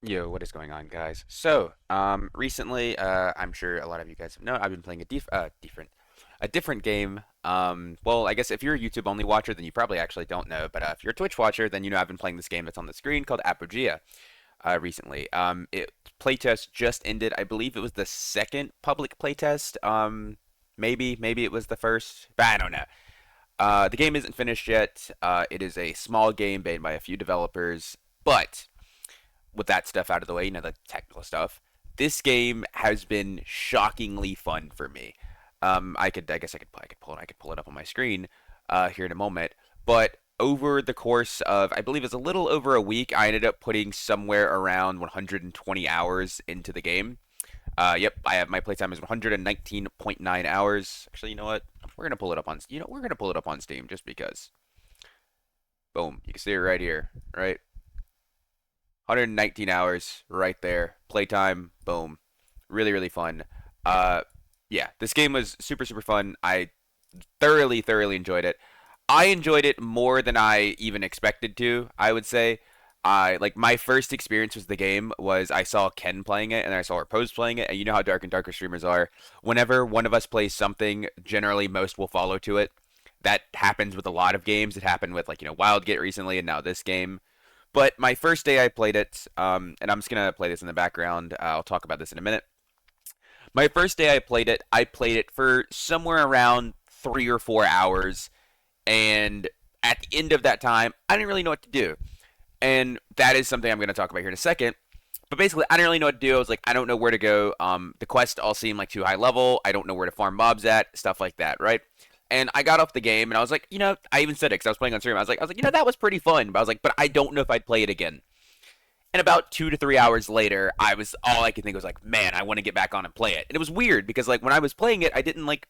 Yo, what is going on, guys? So, recently, I'm sure a lot of you guys know I've been playing a different game. Well, I guess if you're a YouTube only watcher, then you probably actually don't know. But if you're a Twitch watcher, then you know I've been playing this game that's on the screen called Apogea. Recently, it playtest just ended. I believe it was the second public playtest. Maybe it was the first, but I don't know. The game isn't finished yet. It is a small game made by a few developers, but with that stuff out of the way, the technical stuff, this game has been shockingly fun for me. I guess I could pull it up on my screen here in a moment. But over the course of, I believe it's a little over a week, I ended up putting somewhere around 120 hours into the game. Yep, I have my playtime is 119.9 hours. Actually, you know what? We're gonna pull it up on, we're gonna pull it up on Steam just because. Boom, you can see it right here, right? 119 hours right there. Playtime, boom. Really, really fun. Uh, yeah, this game was super fun. I thoroughly enjoyed it. I enjoyed it more than I even expected to, I would say. I like my first experience with the game was I saw Ken playing it and I saw our post playing it, and you know how Dark and Darker streamers are. Whenever one of us plays something, generally most will follow to it. That happens with a lot of games. It happened with Wildgate recently and now this game. But my first day I played it, and I'm just gonna play this in the background. I'll talk about this in a minute. My first day I played it for somewhere around 3 or 4 hours, and at the end of that time, I didn't really know what to do. And that is something I'm gonna talk about here in a second. But basically, I didn't really know what to do. I was like, I don't know where to go. The quests all seem like too high level. I don't know where to farm mobs at, stuff like that, right? And I got off the game and I was like, I even said it because I was playing on stream. I was like, that was pretty fun. But I was like, but I don't know if I'd play it again. And about 2 to 3 hours later, all I could think was like, man, I want to get back on and play it. And it was weird because like when I was playing it, I didn't like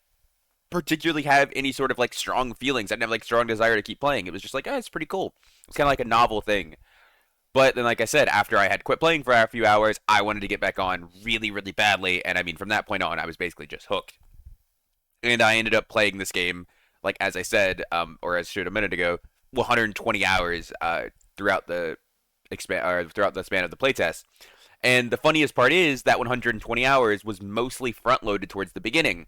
particularly have any sort of like strong feelings. I didn't have like strong desire to keep playing. It was just like, oh, it's pretty cool. It's kind of like a novel thing. But then, like I said, after I had quit playing for a few hours, I wanted to get back on really badly. And I mean, from that point on, I was basically just hooked. And I ended up playing this game, like as I said, or as I shared a minute ago, 120 hours throughout the throughout the span of the playtest. And the funniest part is that 120 hours was mostly front loaded towards the beginning,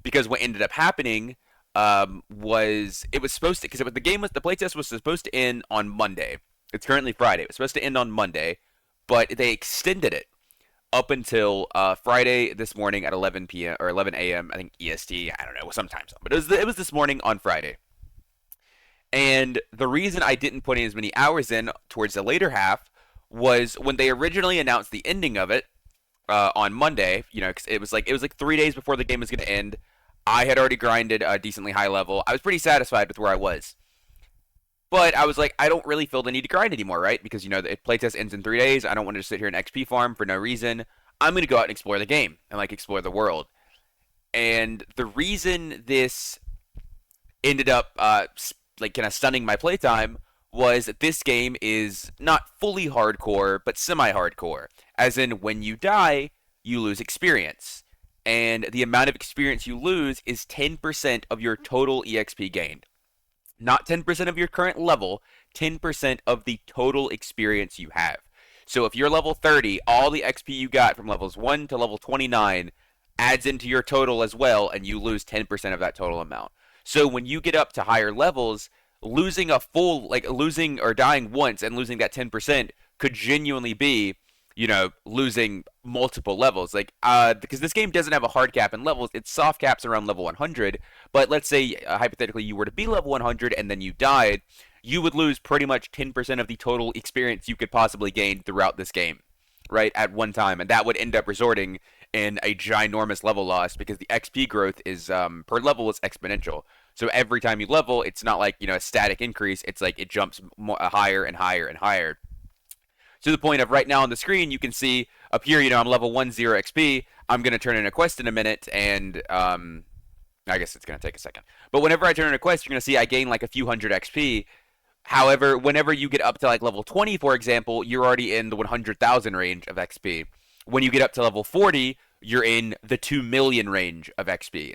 because what ended up happening was it was supposed to because the playtest was supposed to end on Monday. It's currently Friday. It was supposed to end on Monday, but they extended it up until Friday this morning at 11 p.m. or 11 a.m. I think EST. I don't know, sometimes, but it was this morning on Friday. And the reason I didn't put in as many hours in towards the later half was when they originally announced the ending of it on Monday. Cause it was like 3 days before the game was going to end. I had already grinded a decently high level. I was pretty satisfied with where I was. But I was like, I don't really feel the need to grind anymore, right? Because the playtest ends in 3 days. I don't want to just sit here and XP farm for no reason. I'm gonna go out and explore the game and like explore the world. And the reason this ended up like kind of stunning my playtime was that this game is not fully hardcore, but semi-hardcore. As in, when you die, you lose experience, and the amount of experience you lose is 10% of your total EXP gained. Not 10% of your current level, 10% of the total experience you have. So if you're level 30, all the XP you got from levels 1 to level 29 adds into your total as well, and you lose 10% of that total amount. So when you get up to higher levels, losing a full, like losing or dying once and losing that 10% could genuinely be, losing multiple levels. Like, because this game doesn't have a hard cap in levels, its soft caps around level 100. But let's say, hypothetically, you were to be level 100 and then you died, you would lose pretty much 10% of the total experience you could possibly gain throughout this game, right, at one time. And that would end up resorting in a ginormous level loss because the XP growth is, per level, is exponential. So every time you level, it's not like, a static increase. It's like it jumps more, higher and higher and higher, to the point of right now on the screen, you can see up here, I'm level 10 XP. I'm going to turn in a quest in a minute, and I guess it's going to take a second. But whenever I turn in a quest, you're going to see I gain like a few hundred XP. However, whenever you get up to like level 20, for example, you're already in the 100,000 range of XP. When you get up to level 40, you're in the 2 million range of XP.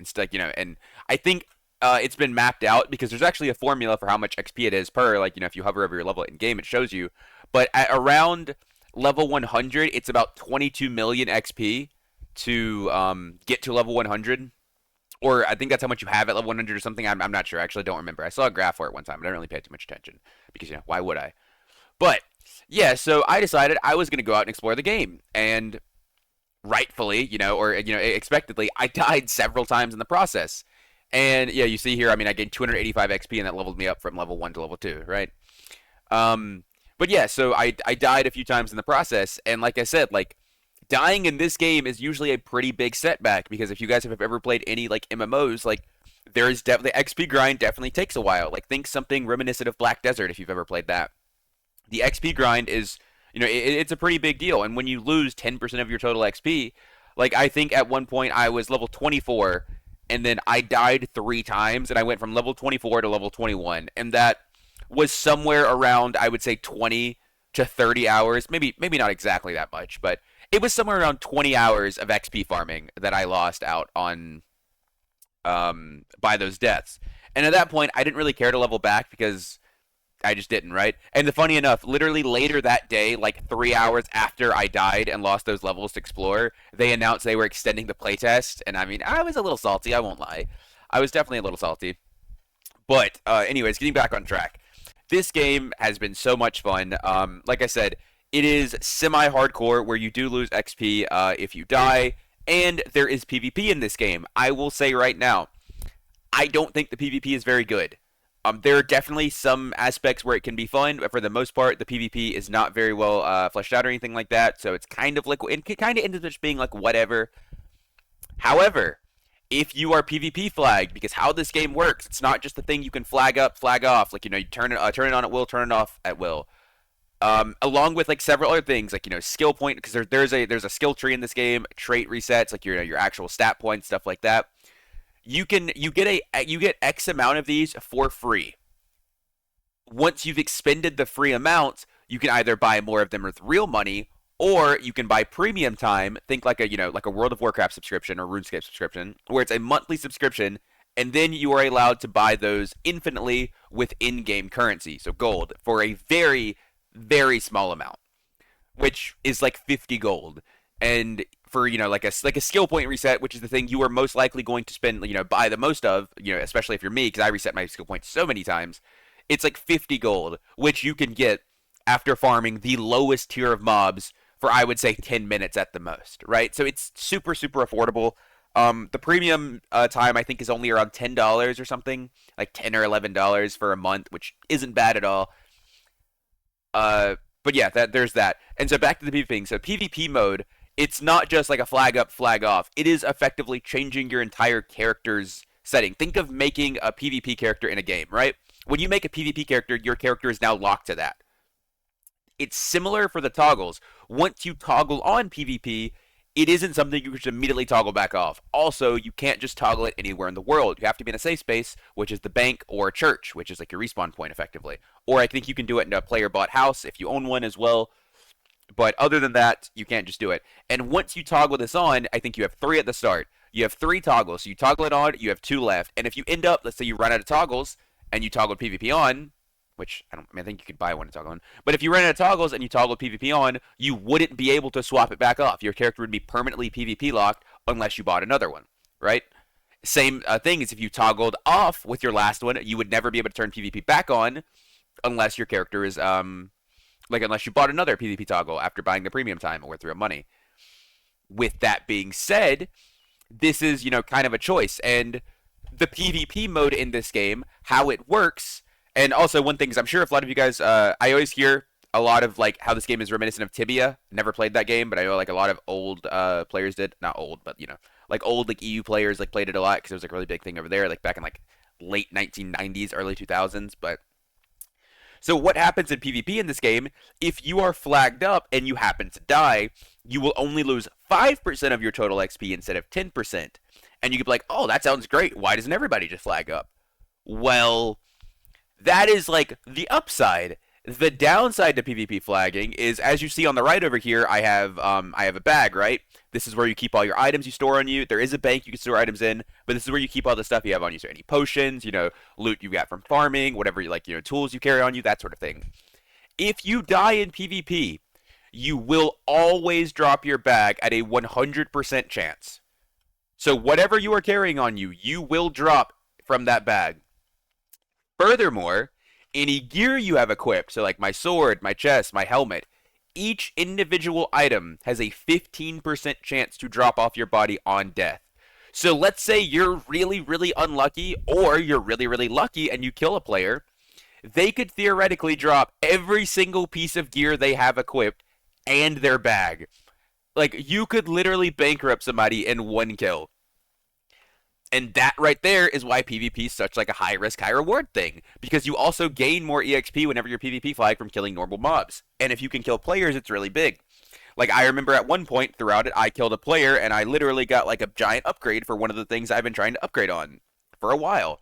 And I think it's been mapped out because there's actually a formula for how much XP it is per, like, if you hover over your level in game, it shows you. But at around level 100, it's about 22 million XP to get to level 100. Or I think that's how much you have at level 100 or something. I'm not sure. I actually don't remember. I saw a graph for it one time, but I didn't really pay too much attention because, why would I? But yeah, so I decided I was going to go out and explore the game. And rightfully, or expectedly, I died several times in the process. And yeah, you see here, I mean, I gained 285 XP, and that leveled me up from level 1 to level 2, right? Um, but yeah, so I died a few times in the process, and like I said, like dying in this game is usually a pretty big setback because if you guys have ever played any like MMOs, like there is definitely XP grind definitely takes a while. Like think something reminiscent of Black Desert if you've ever played that. The XP grind is, it's a pretty big deal, and when you lose 10% of your total XP, like I think at one point I was level 24, and then I died 3 times, and I went from level 24 to level 21, and that was somewhere around I would say 20 to 30 hours, maybe not exactly that much, but it was somewhere around 20 hours of XP farming that I lost out on by those deaths. And at that point, I didn't really care to level back because I just didn't, right? And the funny enough, literally later that day, like 3 hours after I died and lost those levels to explore, they announced they were extending the playtest. And I mean, I was a little salty, I won't lie. I was definitely a little salty. But anyways, getting back on track. This game has been so much fun. Like I said, it is semi-hardcore where you do lose XP if you die, and there is PvP in this game. I will say right now, I don't think the PvP is very good. There are definitely some aspects where it can be fun, but for the most part, the PvP is not very well fleshed out or anything like that. So it's kind of like it kind of ends up just being like whatever. However, if you are PvP flagged, because how this game works, it's not just the thing you can flag up, flag off. Like you turn it on at will, turn it off at will. Along with like several other things, like skill point, because there's a skill tree in this game, trait resets, like your actual stat points, stuff like that. You get X amount of these for free. Once you've expended the free amounts, you can either buy more of them with real money, or you can buy premium time. Think like a World of Warcraft subscription or RuneScape subscription, where it's a monthly subscription, and then you are allowed to buy those infinitely with in-game currency, so gold, for a very, very small amount, which is like 50 gold. And for like a skill point reset, which is the thing you are most likely going to spend buy the most of, especially if you're me, because I reset my skill points so many times, it's like 50 gold, which you can get after farming the lowest tier of mobs for I would say 10 minutes at the most, right? So it's super super affordable. The premium time I think is only around $10 or something, like $10 or $11 for a month, which isn't bad at all. But yeah, there's that. And so back to the PvP thing. So PvP mode, it's not just like a flag up, flag off. It is effectively changing your entire character's setting. Think of making a PvP character in a game, right? When you make a PvP character, your character is now locked to that. It's similar for the toggles. Once you toggle on PvP, it isn't something you should immediately toggle back off. Also, you can't just toggle it anywhere in the world. You have to be in a safe space, which is the bank or a church, which is like your respawn point effectively. Or I think you can do it in a player bought house if you own one as well. But other than that, you can't just do it. And once you toggle this on, I think you have 3 at the start. You have 3 toggles. So you toggle it on, you have 2 left. And if you end up, let's say you run out of toggles, and you toggle PvP on, which I think you could buy one to toggle on. But if you run out of toggles and you toggle PvP on, you wouldn't be able to swap it back off. Your character would be permanently PvP locked unless you bought another one, right? Same thing as if you toggled off with your last one, you would never be able to turn PvP back on unless your character is unless you bought another PvP toggle after buying the premium time or with real money. With that being said, this is kind of a choice, and the PvP mode in this game, how it works. And also one thing is, I'm sure if a lot of you guys, I always hear a lot of like how this game is reminiscent of Tibia. Never played that game, but I know like a lot of old players did. Not old, but like old like EU players like played it a lot because it was like a really big thing over there, like back in like late 1990s, early 2000s. But so what happens in PvP in this game? If you are flagged up and you happen to die, you will only lose 5% of your total XP instead of 10%. And you could be like, oh, that sounds great. Why doesn't everybody just flag up? Well, that is like the upside. The downside to PvP flagging is, as you see on the right over here, I have a bag, right? This is where you keep all your items you store on you. There is a bank you can store items in, but this is where you keep all the stuff you have on you. So any potions, loot you got from farming, whatever you like, tools you carry on you, that sort of thing. If you die in PvP, you will always drop your bag at a 100% chance. So whatever you are carrying on you, you will drop from that bag. Furthermore, any gear you have equipped, so like my sword, my chest, my helmet, each individual item has a 15% chance to drop off your body on death. So let's say you're really, really unlucky, or you're really, really lucky and you kill a player. They could theoretically drop every single piece of gear they have equipped and their bag. Like, you could literally bankrupt somebody in one kill. And that right there is why PvP is such like a high risk, high reward thing. Because you also gain more EXP whenever you're PvP flag from killing normal mobs. And if you can kill players, it's really big. Like, I remember at one point throughout it, I killed a player and I literally got like a giant upgrade for one of the things I've been trying to upgrade on for a while.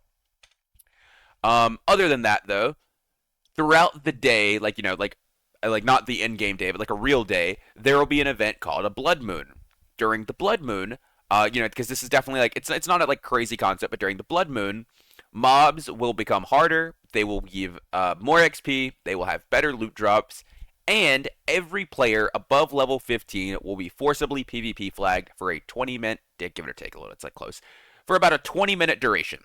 Other than that though, throughout the day, like, like not the end game day, but like a real day, there will be an event called a blood moon. During the blood moon, because this is definitely like it's not a like crazy concept, but during the blood moon, mobs will become harder. They will give more XP. They will have better loot drops, and every player above level 15 will be forcibly PvP flagged for a 20-minute, give it or take a little, it's like close, for about a 20-minute duration.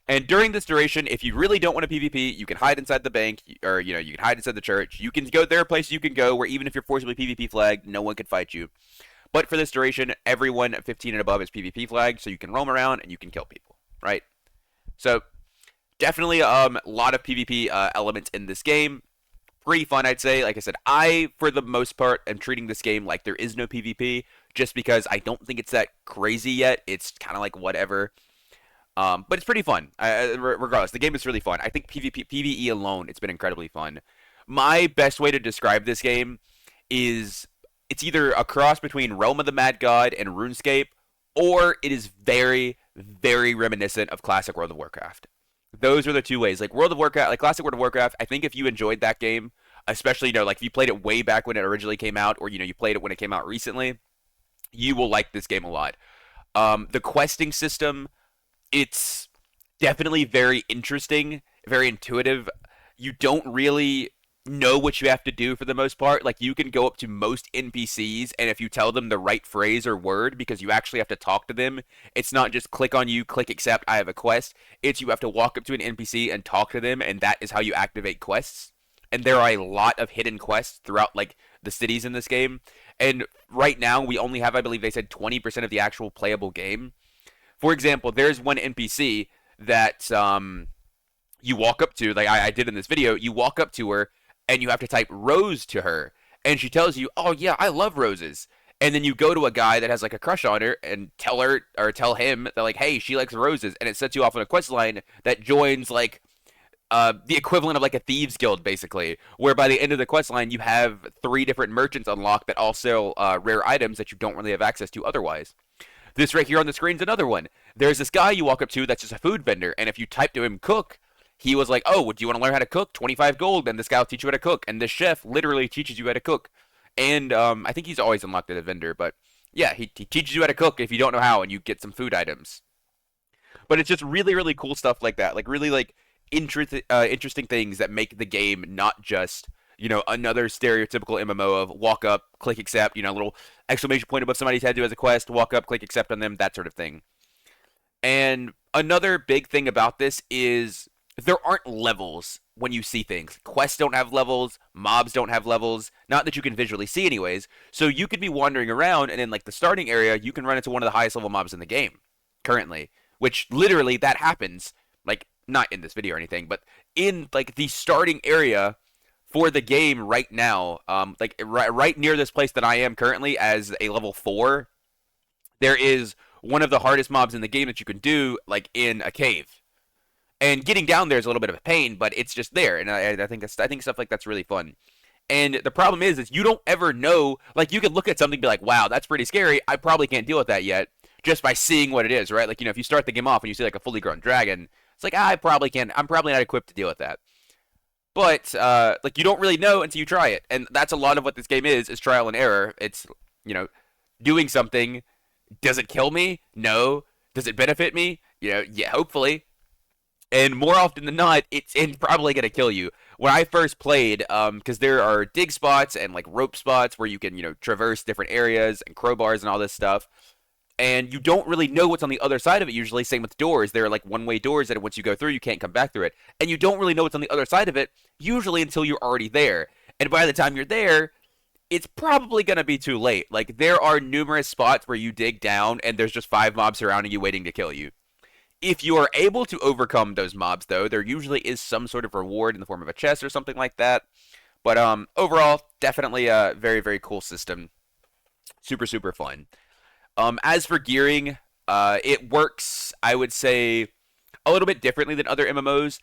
And during this duration, if you really don't want to PvP, you can hide inside the bank, or you can hide inside the church. You can go, there are places you can go where even if you're forcibly PvP flagged, no one can fight you. But for this duration, everyone 15 and above is PvP flagged, so you can roam around and you can kill people, right? So definitely a lot of PvP elements in this game. Pretty fun, I'd say. Like I said, I, for the most part, am treating this game like there is no PvP, just because I don't think it's that crazy yet. It's kind of like whatever. But it's pretty fun. Regardless, the game is really fun. I think PvE alone, it's been incredibly fun. My best way to describe this game is it's either a cross between Realm of the Mad God and RuneScape, or it is very, very reminiscent of classic World of Warcraft. Those are the two ways. Like World of Warcraft, like classic World of Warcraft, I think if you enjoyed that game, especially, like if you played it way back when it originally came out, or, you played it when it came out recently, you will like this game a lot. The questing system, it's definitely very interesting, very intuitive. You don't really know what you have to do for the most part. Like, you can go up to most NPCs, and if you tell them the right phrase or word, because you actually have to talk to them, it's not just click on you, click accept, I have a quest. It's you have to walk up to an NPC and talk to them, and that is how you activate quests. And there are a lot of hidden quests throughout, like, the cities in this game. And right now, we only have, I believe they said, 20% of the actual playable game. For example, there's one NPC that you walk up to, like I did in this video. You walk up to her, and you have to type rose to her, and she tells you, oh yeah, I love roses. And then you go to a guy that has like a crush on her and tell her, or tell him that, like, hey, she likes roses, and it sets you off on a quest line that joins like the equivalent of like a thieves guild, basically, where by the end of the quest line you have 3 different merchants unlocked that all sell rare items that you don't really have access to otherwise. This right here on the screen is another one. There's this guy you walk up to that's just a food vendor, and if you type to him cook, he was like, oh, do you want to learn how to cook? 25 gold, and this guy will teach you how to cook. And this chef literally teaches you how to cook. And I think he's always unlocked as a vendor, but yeah, he teaches you how to cook if you don't know how, and you get some food items. But it's just really, really cool stuff like that. Like, really, like, interesting things that make the game not just, another stereotypical MMO of walk up, click accept, a little exclamation point above somebody's head who has a quest, walk up, click accept on them, that sort of thing. And another big thing about this is there aren't levels when you see things. Quests don't have levels, mobs don't have levels, not that you can visually see anyways. So you could be wandering around, and in like the starting area, you can run into one of the highest level mobs in the game currently, which literally that happens, like not in this video or anything, but in like the starting area for the game right now, like right near this place that I am currently as a level 4, there is one of the hardest mobs in the game that you can do, like in a cave. And getting down there is a little bit of a pain, but it's just there, and I think stuff like that's really fun. And the problem is you don't ever know. Like, you could look at something and be like, wow, that's pretty scary. I probably can't deal with that yet, just by seeing what it is, right? Like, if you start the game off and you see like a fully grown dragon, it's like, I probably can't. I'm probably not equipped to deal with that. But like, you don't really know until you try it, and that's a lot of what this game is trial and error. It's doing something. Does it kill me? No. Does it benefit me? Yeah, hopefully. And more often than not, it's probably going to kill you. when I first played, because there are dig spots and like rope spots where you can, traverse different areas and crowbars and all this stuff. And you don't really know what's on the other side of it usually. Same with doors. They're like one-way doors that once you go through, you can't come back through it. And you don't really know what's on the other side of it usually until you're already there. And by the time you're there, it's probably going to be too late. Like, there are numerous spots where you dig down and there's just 5 mobs surrounding you waiting to kill you. If you are able to overcome those mobs, though, there usually is some sort of reward in the form of a chest or something like that. But overall, definitely a very, very cool system. Super, super fun. As for gearing, it works, I would say, a little bit differently than other MMOs.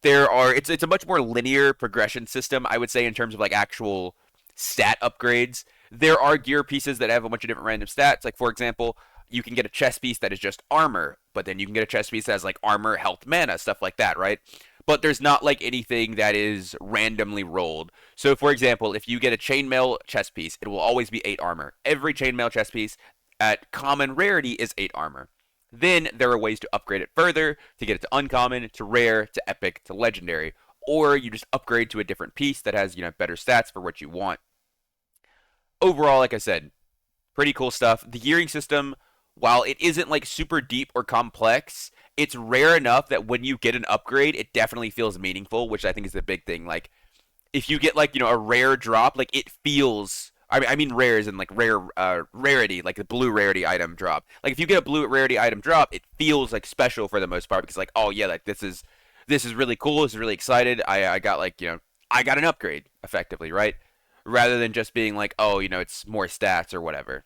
It's a much more linear progression system, I would say, in terms of like actual stat upgrades. There are gear pieces that have a bunch of different random stats. Like, for example, you can get a chest piece that is just armor, but then you can get a chest piece that has like armor, health, mana, stuff like that, right? But there's not like anything that is randomly rolled. So, for example, if you get a chainmail chest piece, it will always be 8 armor. Every chainmail chest piece at common rarity is 8 armor. Then there are ways to upgrade it further to get it to uncommon, to rare, to epic, to legendary. Or you just upgrade to a different piece that has, better stats for what you want. Overall, like I said, pretty cool stuff. The gearing system, while it isn't like super deep or complex, it's rare enough that when you get an upgrade, it definitely feels meaningful, which I think is the big thing. Like, if you get like, a rare drop, like it feels. I mean rares and like rare rarity, like the blue rarity item drop. Like if you get a blue rarity item drop, it feels like special for the most part because like, oh yeah, like this is really cool. This is really excited. I got like, I got an upgrade effectively, right? Rather than just being like, oh, it's more stats or whatever.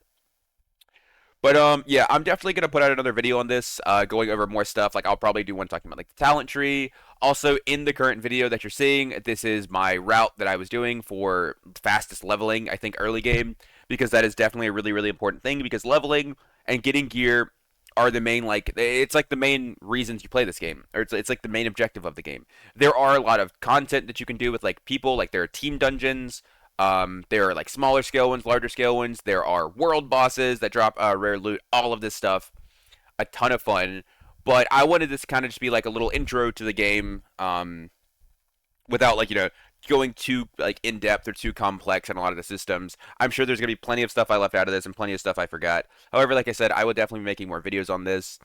But yeah, I'm definitely gonna put out another video on this, going over more stuff. Like I'll probably do one talking about like the talent tree. Also, in the current video that you're seeing, this is my route that I was doing for fastest leveling. I think early game, because that is definitely a really really important thing. Because leveling and getting gear are the main like it's like the main reasons you play this game, or it's like the main objective of the game. There are a lot of content that you can do with like people. Like there are team dungeons. There are like smaller scale ones, larger scale ones. There are world bosses that drop rare loot. All of this stuff, a ton of fun. But I wanted this kind of just be like a little intro to the game, without like going too like in depth or too complex on a lot of the systems. I'm sure there's gonna be plenty of stuff I left out of this and plenty of stuff I forgot. However, like I said, I will definitely be making more videos on this.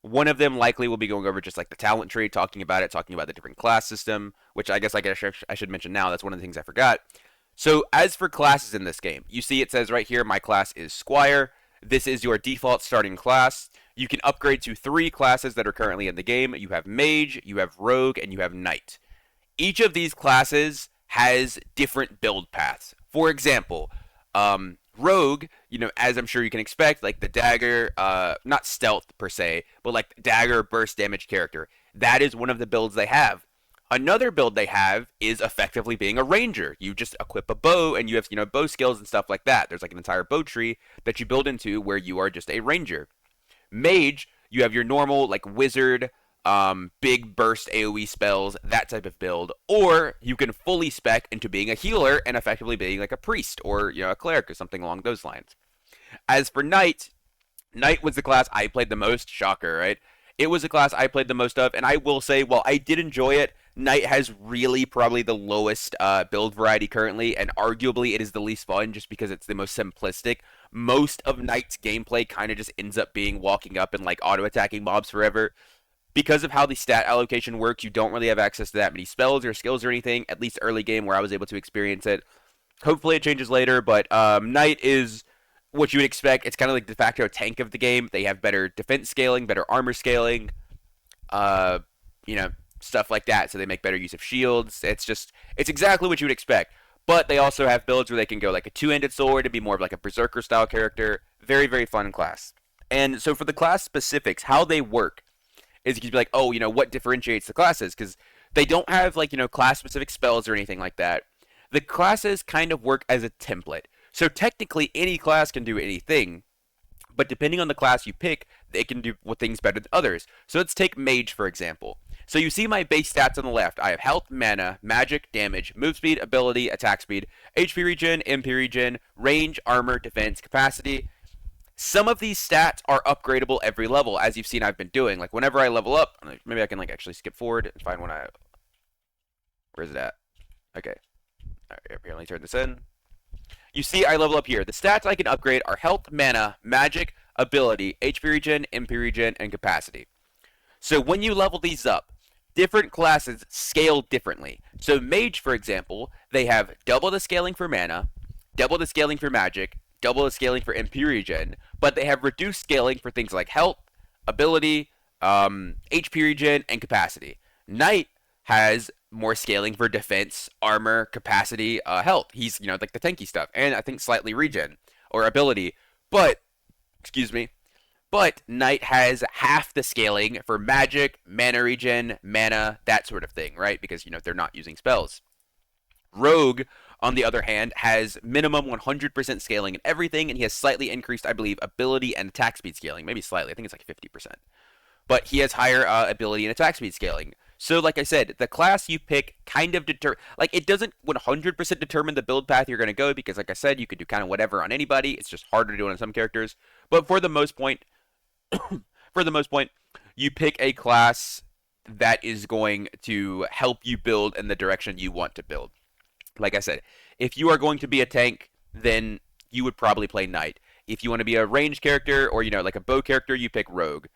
One of them likely will be going over just like the talent tree, talking about it, talking about the different class system, which I should mention now. That's one of the things I forgot. So as for classes in this game, you see it says right here, my class is Squire. This is your default starting class. You can upgrade to 3 classes that are currently in the game. You have Mage, you have Rogue, and you have Knight. Each of these classes has different build paths. For example, Rogue, as I'm sure you can expect, like the dagger, not stealth per se, but like dagger burst damage character. That is one of the builds they have. Another build they have is effectively being a ranger. You just equip a bow and you have, bow skills and stuff like that. There's like an entire bow tree that you build into where you are just a ranger. Mage, you have your normal like wizard, big burst AoE spells, that type of build. Or you can fully spec into being a healer and effectively being like a priest or, a cleric or something along those lines. As for Knight, Knight was the class I played the most. Shocker, right? It was a class I played the most of, and I will say, while I did enjoy it, Knight has really probably the lowest build variety currently, and arguably it is the least fun just because it's the most simplistic. Most of Knight's gameplay kind of just ends up being walking up and like auto-attacking mobs forever. Because of how the stat allocation works, you don't really have access to that many spells or skills or anything, at least early game where I was able to experience it. Hopefully it changes later, but Knight is what you would expect. It's kind of like the de facto tank of the game. They have better defense scaling, better armor scaling, uh, you know, stuff like that. So they make better use of shields. It's exactly what you would expect. But they also have builds where they can go like a two-handed sword and be more of like a berserker style character. Very, very fun class. And so for the class specifics, how they work is you can be like, oh, what differentiates the classes? Because they don't have like, class specific spells or anything like that. The classes kind of work as a template. So technically any class can do anything, but depending on the class you pick, they can do things better than others. So let's take Mage, for example. So you see my base stats on the left. I have health, mana, magic, damage, move speed, ability, attack speed, HP regen, MP regen, range, armor, defense, capacity. Some of these stats are upgradable every level, as you've seen I've been doing. Like whenever I level up, maybe I can like actually skip forward and find when I Where's it at? Okay. All right, here, let me turn this in. You see, I level up here. The stats I can upgrade are health, mana, magic, ability, HP regen, MP regen, and capacity. So when you level these up, different classes scale differently. So mage, for example, they have double the scaling for mana, double the scaling for magic, double the scaling for MP regen, but they have reduced scaling for things like health, ability, HP regen, and capacity. Knight has more scaling for defense, armor, capacity, health. He's, like the tanky stuff, and I think slightly regen or ability. But, excuse me, but Knight has half the scaling for magic, mana regen, mana, that sort of thing, right? Because, they're not using spells. Rogue, on the other hand, has minimum 100% scaling in everything, and he has slightly increased, I believe, ability and attack speed scaling. Maybe slightly. I think it's like 50%. But he has higher ability and attack speed scaling. So, like I said, the class you pick kind of it doesn't 100% determine the build path you're going to go because, like I said, you could do kind of whatever on anybody. It's just harder to do it on some characters. But for the most point, you pick a class that is going to help you build in the direction you want to build. Like I said, if you are going to be a tank, then you would probably play Knight. If you want to be a ranged character or, like a bow character, you pick Rogue.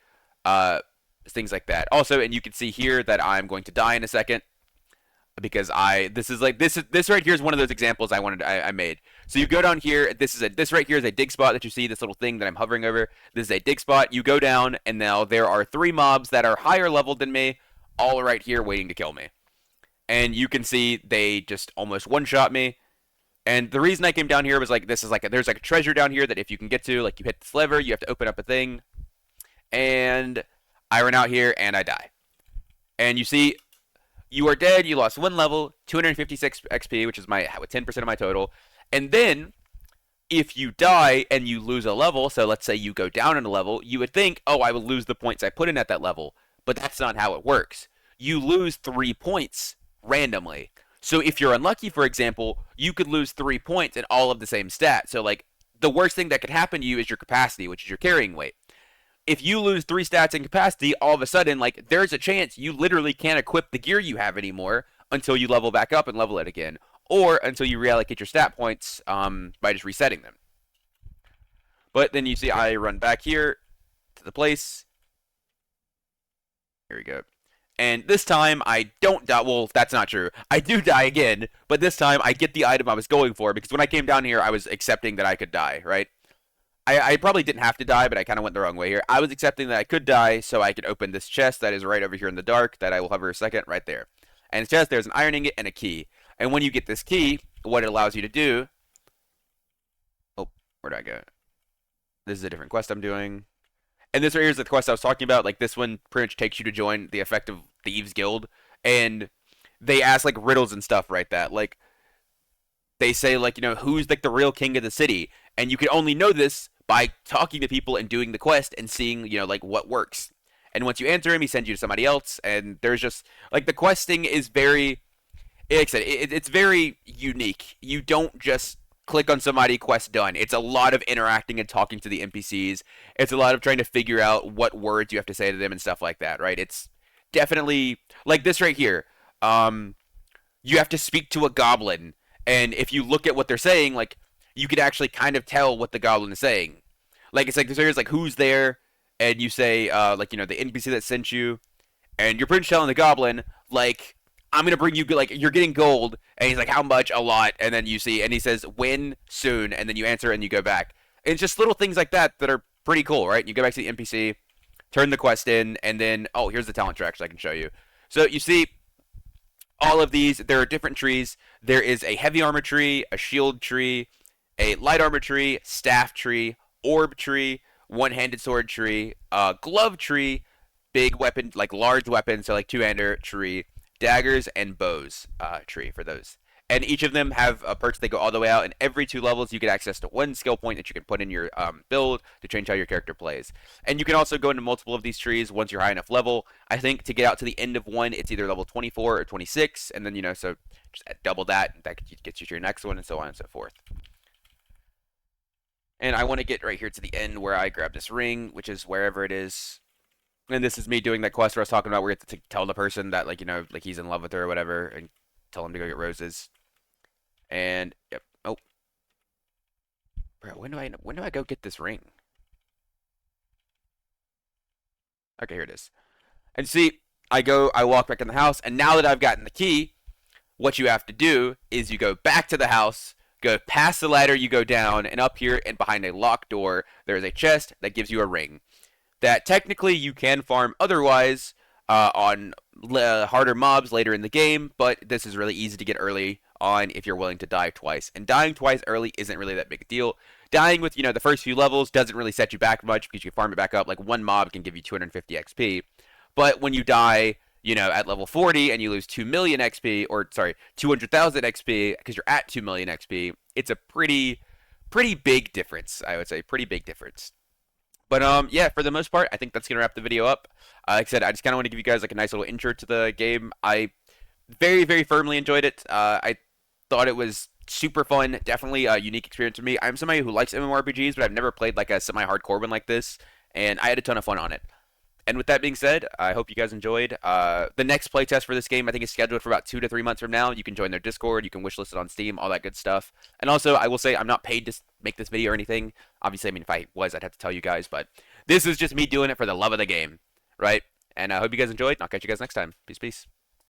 Things like that. Also, and you can see here that I'm going to die in a second because this right here is one of those examples I made. So you go down here. This right here is a dig spot that you see. This little thing that I'm hovering over. This is a dig spot. You go down, and now there are 3 mobs that are higher level than me, all right here waiting to kill me. And you can see they just almost one-shot me. And the reason I came down here was there's a treasure down here that if you can get to, you hit this lever, you have to open up a thing. And I run out here and I die. And you see, you are dead. You lost 1 level, 256 XP, which is with 10% of my total. And then, if you die and you lose a level, so let's say you go down in a level, you would think, oh, I will lose the points I put in at that level. But that's not how it works. You lose 3 points randomly. So if you're unlucky, for example, you could lose 3 points in all of the same stat. So, the worst thing that could happen to you is your capacity, which is your carrying weight. If you lose 3 stats in capacity, all of a sudden, there's a chance you literally can't equip the gear you have anymore until you level back up and level it again. Or until you reallocate your stat points by just resetting them. But then you see I run back here to the place. Here we go. And this time I don't die. Well, that's not true. I do die again, but this time I get the item I was going for because when I came down here, I was accepting that I could die, right? I probably didn't have to die, but I kind of went the wrong way here. I was accepting that I could die so I could open this chest that is right over here in the dark that I will hover a second right there. And it's just there's an iron ingot and a key. And when you get this key, what it allows you to do... Oh, where'd I go? This is a different quest I'm doing. And this right here is the quest I was talking about. This one pretty much takes you to join the Effective Thieves Guild. And they ask, riddles and stuff right that. They say, who's, the real king of the city? And you can only know this by talking to people and doing the quest and seeing, what works. And once you answer him, he sends you to somebody else. And there's just, the questing is very, like I said, it's very unique. You don't just click on somebody, quest done. It's a lot of interacting and talking to the NPCs. It's a lot of trying to figure out what words you have to say to them and stuff like that, right? It's definitely, like this right here. You have to speak to a goblin. And if you look at what they're saying, you could actually kind of tell what the goblin is saying. It's this area's who's there, and you say, the NPC that sent you, and you're pretty much telling the goblin, I'm gonna bring you, you're getting gold, and he's how much? A lot, and then you see, and he says, when? Soon, and then you answer, and you go back. And it's just little things like that that are pretty cool, right? You go back to the NPC, turn the quest in, and then, oh, here's the talent tracks I can show you. So, you see, all of these, there are different trees. There is a heavy armor tree, a shield tree, a light armor tree, staff tree, orb tree, one-handed sword tree, glove tree, big weapon, large weapon, so two-hander tree, daggers, and bows tree for those. And each of them have perks that go all the way out, and every 2 levels you get access to 1 skill point that you can put in your build to change how your character plays. And you can also go into multiple of these trees once you're high enough level. I think to get out to the end of one, it's either level 24 or 26, and then, so just double that, that gets you to your next one, and so on and so forth. And I want to get right here to the end where I grab this ring, which is wherever it is. And this is me doing that quest where I was talking about where you have to tell the person that, he's in love with her or whatever. And tell him to go get roses. And yep. Oh, bro, when do I go get this ring? Okay, here it is. And see, I walk back in the house, and now that I've gotten the key, what you have to do is you go back to the house, go past the ladder, you go down, and up here and behind a locked door, there is a chest that gives you a ring that technically you can farm otherwise on harder mobs later in the game, but this is really easy to get early on if you're willing to die twice. And dying twice early isn't really that big a deal. Dying with, the first few levels doesn't really set you back much because you can farm it back up. Like one mob can give you 250 XP. But when you die, at level 40 and you lose 2 million XP, or sorry, 200,000 XP because you're at 2 million XP, it's a pretty big difference, I would say. Pretty big difference. But yeah, for the most part, I think that's gonna wrap the video up. Like I said, I just kind of want to give you guys like a nice little intro to the game. I very, very firmly enjoyed it. I thought it was super fun. Definitely a unique experience for me. I'm somebody who likes MMORPGs, but I've never played like a semi-hardcore one like this, and I had a ton of fun on it. And with that being said, I hope you guys enjoyed. The next playtest for this game, I think, is scheduled for about 2 to 3 months from now. You can join their Discord, you can wishlist it on Steam, all that good stuff. And also, I will say I'm not paid to make this video or anything. Obviously, I mean, if I was, I'd have to tell you guys, but this is just me doing it for the love of the game, right? And I hope you guys enjoyed, and I'll catch you guys next time. Peace, peace.